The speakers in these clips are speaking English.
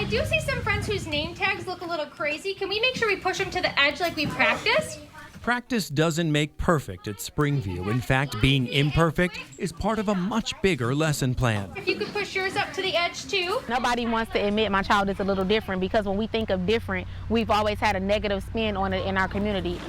I do see some friends whose name tags look a little crazy. Can we make sure we push them to the edge like we practiced? Practice doesn't make perfect at Springview. In fact, being imperfect is part of a much bigger lesson plan. If you could push yours up to the edge too. Nobody wants to admit my child is a little different, because when we think of different, we've always had a negative spin on it in our community.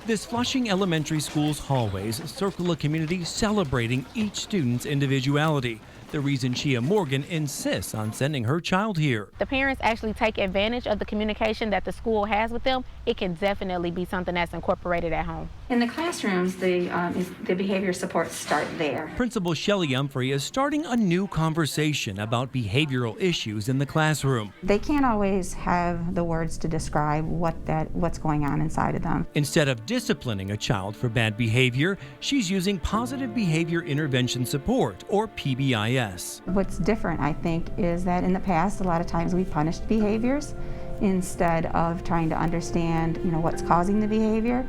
This Flushing Elementary School's hallways circle a community celebrating each student's individuality. The reason Chia Morgan insists on sending her child here. The parents actually take advantage of the communication that the school has with them. It can definitely be something that's incorporated at home. In the classrooms, the behavior supports start there. Principal Shelley Humphrey is starting a new conversation about behavioral issues in the classroom. They can't always have the words to describe what's going on inside of them. Instead of disciplining a child for bad behavior, she's using positive behavior intervention support, or PBIS. What's different, I think, is that in the past, a lot of times we punished behaviors instead of trying to understand, what's causing the behavior.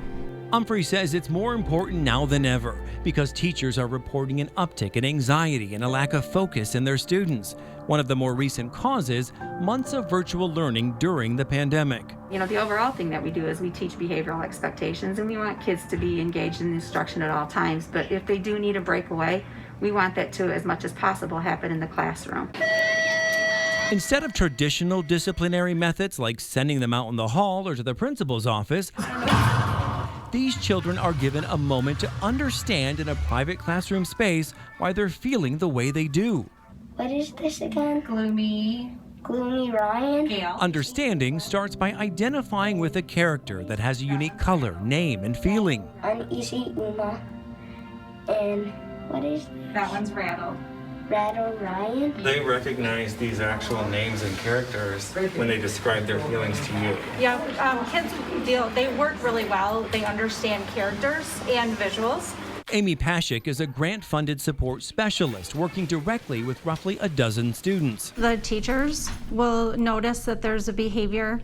Humphrey says it's more important now than ever because teachers are reporting an uptick in anxiety and a lack of focus in their students. One of the more recent causes, months of virtual learning during the pandemic. The overall thing that we do is we teach behavioral expectations, and we want kids to be engaged in instruction at all times. But if they do need a breakaway, we want that to, as much as possible, happen in the classroom. Instead of traditional disciplinary methods like sending them out in the hall or to the principal's office, these children are given a moment to understand in a private classroom space why they're feeling the way they do. What is this again? Gloomy Ryan? Gail. Understanding starts by identifying with a character that has a unique color, name, and feeling. Uneasy Uma. And what is That one's Rattle. Rattle Ryan? They recognize these actual names and characters when they describe their feelings to you. Yeah, kids they work really well. They understand characters and visuals. Amy Paschick is a grant-funded support specialist working directly with roughly a dozen students. The teachers will notice that there's a behavior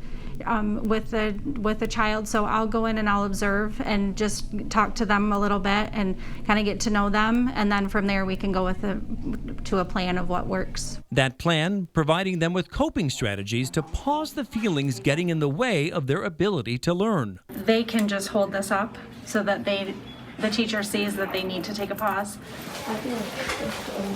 with the child, so I'll go in and I'll observe and just talk to them a little bit and kind of get to know them, and then from there we can go to a plan of what works. That plan providing them with coping strategies to pause the feelings getting in the way of their ability to learn. They can just hold this up so that the teacher sees that they need to take a pause.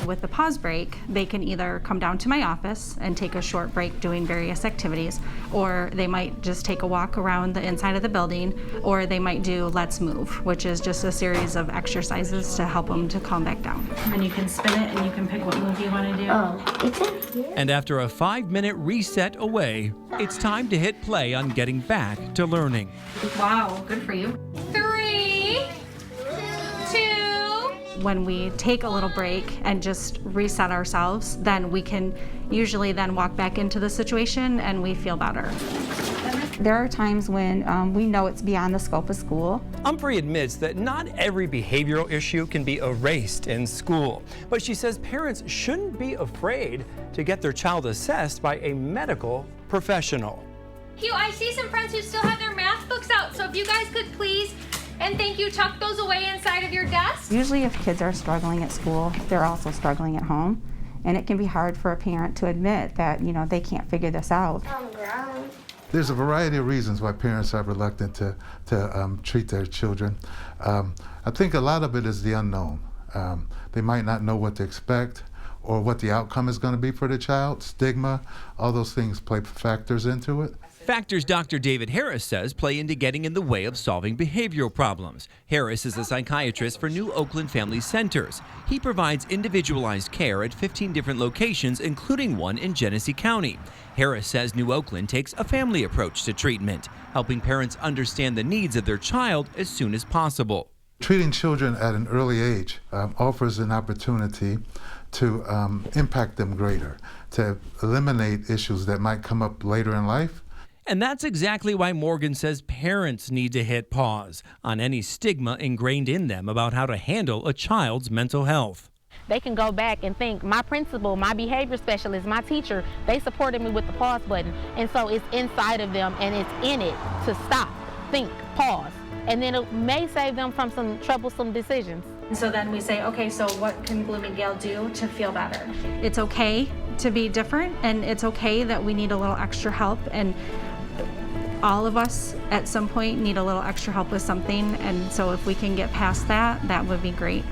With the pause break, they can either come down to my office and take a short break doing various activities, or they might just take a walk around the inside of the building, or they might do Let's Move, which is just a series of exercises to help them to calm back down. And you can spin it and you can pick what move you want to do. Oh, it's in here. And after a 5-minute reset away, it's time to hit play on getting back to learning. Wow, good for you. 3, 2. When we take a little break and just reset ourselves, then we can usually then walk back into the situation and we feel better. There are times when we know it's beyond the scope of school. Humphrey admits that not every behavioral issue can be erased in school, but she says parents shouldn't be afraid to get their child assessed by a medical professional. I see some friends who still have their math books out, so if you guys could please, and thank you, tuck those away inside of your desk. Usually if kids are struggling at school, they're also struggling at home. And it can be hard for a parent to admit that, they can't figure this out. There's a variety of reasons why parents are reluctant to treat their children. I think a lot of it is the unknown. They might not know what to expect or what the outcome is going to be for the child. Stigma, all those things play factors into it. Factors Dr. David Harris says play into getting in the way of solving behavioral problems. Harris is a psychiatrist for New Oakland Family Centers. He provides individualized care at 15 different locations, including one in Genesee County. Harris says New Oakland takes a family approach to treatment, helping parents understand the needs of their child as soon as possible. Treating children at an early age offers an opportunity to impact them greater, to eliminate issues that might come up later in life. And that's exactly why Morgan says parents need to hit pause on any stigma ingrained in them about how to handle a child's mental health. They can go back and think, my principal, my behavior specialist, my teacher, they supported me with the pause button. And so it's inside of them and it's in it to stop, think, pause. And then it may save them from some troublesome decisions. And so then we say, okay, so what can Bloomingdale do to feel better? It's okay to be different, and it's okay that we need a little extra help, and all of us at some point need a little extra help with something, and so if we can get past that, that would be great.